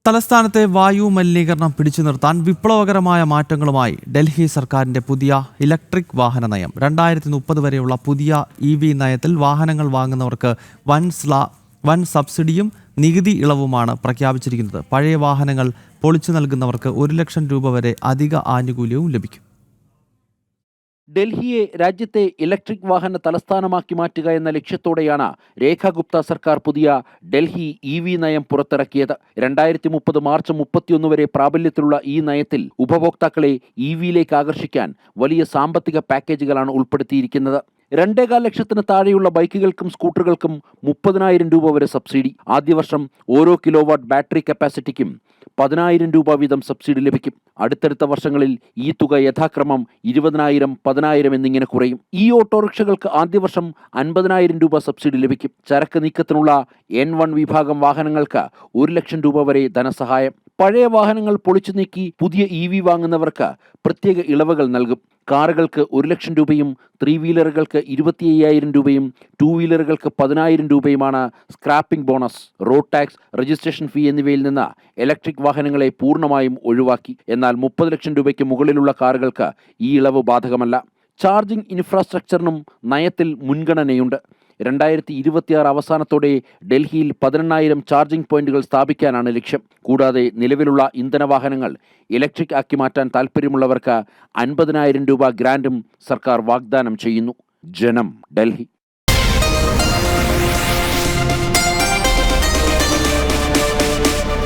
തലസ്ഥാനത്തെ വായു മലിനീകരണം പിടിച്ചു നിർത്താൻ വിപ്ലവകരമായ മാറ്റങ്ങളുമായി ഡൽഹി സർക്കാരിന്റെ പുതിയ ഇലക്ട്രിക് വാഹന നയം. 2030 വരെയുള്ള പുതിയ EV നയത്തിൽ വാഹനങ്ങൾ വാങ്ങുന്നവർക്ക് വൻ സബ്സിഡിയും നികുതി ഇളവുമാണ് പ്രഖ്യാപിച്ചിരിക്കുന്നത്. പഴയ വാഹനങ്ങൾ പൊളിച്ചു നൽകുന്നവർക്ക് 1 ലക്ഷം രൂപ വരെ അധിക ആനുകൂല്യവും ലഭിക്കും. ഡൽഹിയെ രാജ്യത്തെ ഇലക്ട്രിക് വാഹന തലസ്ഥാനമാക്കി മാറ്റുക എന്ന ലക്ഷ്യത്തോടെയാണ് രേഖ ഗുപ്ത സർക്കാർ പുതിയ ഡൽഹി EV നയം പുറത്തിറക്കിയത്. 2030 മാർച്ച് 31 വരെ പ്രാബല്യത്തിലുള്ള ഈ നയത്തിൽ ഉപഭോക്താക്കളെ EVയിലേക്ക് ആകർഷിക്കാൻ വലിയ സാമ്പത്തിക പാക്കേജുകളാണ് ഉൾപ്പെടുത്തിയിരിക്കുന്നത്. 2.25 ലക്ഷത്തിന് താഴെയുള്ള ബൈക്കുകൾക്കും സ്കൂട്ടറുകൾക്കും 30,000 രൂപ വരെ സബ്സിഡി. ആദ്യ വർഷം ഓരോ കിലോവാട്ട് ബാറ്ററി കപ്പാസിറ്റിക്കും 10,000 രൂപ വീതം സബ്സിഡി ലഭിക്കും. അടുത്തടുത്ത വർഷങ്ങളിൽ ഈ തുക യഥാക്രമം 20,000, 10,000 എന്നിങ്ങനെ കുറയും. ഈ ഓട്ടോറിക്ഷകൾക്ക് ആദ്യ വർഷം 50,000 രൂപ സബ്സിഡി ലഭിക്കും. ചരക്ക് നീക്കത്തിനുള്ള N1 വിഭാഗം വാഹനങ്ങൾക്ക് 1 ലക്ഷം രൂപ വരെ ധനസഹായം. പഴയ വാഹനങ്ങൾ പൊളിച്ചു നീക്കി പുതിയ EV വാങ്ങുന്നവർക്ക് പ്രത്യേക ഇളവുകൾ നൽകും. കാറുകൾക്ക് 1 ലക്ഷം രൂപയും 3 വീലറുകൾക്ക് 25,000 രൂപയും 2 വീലറുകൾക്ക് 10,000 രൂപയുമാണ് scrapping bonus. Road tax, registration ഫീ എന്നിവയിൽ നിന്ന് ഇലക്ട്രിക് വാഹനങ്ങളെ പൂർണ്ണമായും ഒഴിവാക്കി. എന്നാൽ 30 ലക്ഷം രൂപയ്ക്ക് മുകളിലുള്ള കാറുകൾക്ക് ഈ ഇളവ് ബാധകമല്ല. ചാർജിംഗ് ഇൻഫ്രാസ്ട്രക്ചറിനും നയത്തിൽ മുൻഗണനയുണ്ട്. 2026 അവസാനത്തോടെ ഡൽഹിയിൽ 18,000 ചാർജിംഗ് പോയിന്റുകൾ സ്ഥാപിക്കാനാണ് ലക്ഷ്യം. കൂടാതെ നിലവിലുള്ള ഇന്ധന വാഹനങ്ങൾ ഇലക്ട്രിക് ആക്കി മാറ്റാൻ താൽപ്പര്യമുള്ളവർക്ക് 50,000 രൂപ ഗ്രാന്റും സർക്കാർ വാഗ്ദാനം ചെയ്യുന്നു. ജനം, ഡൽഹി.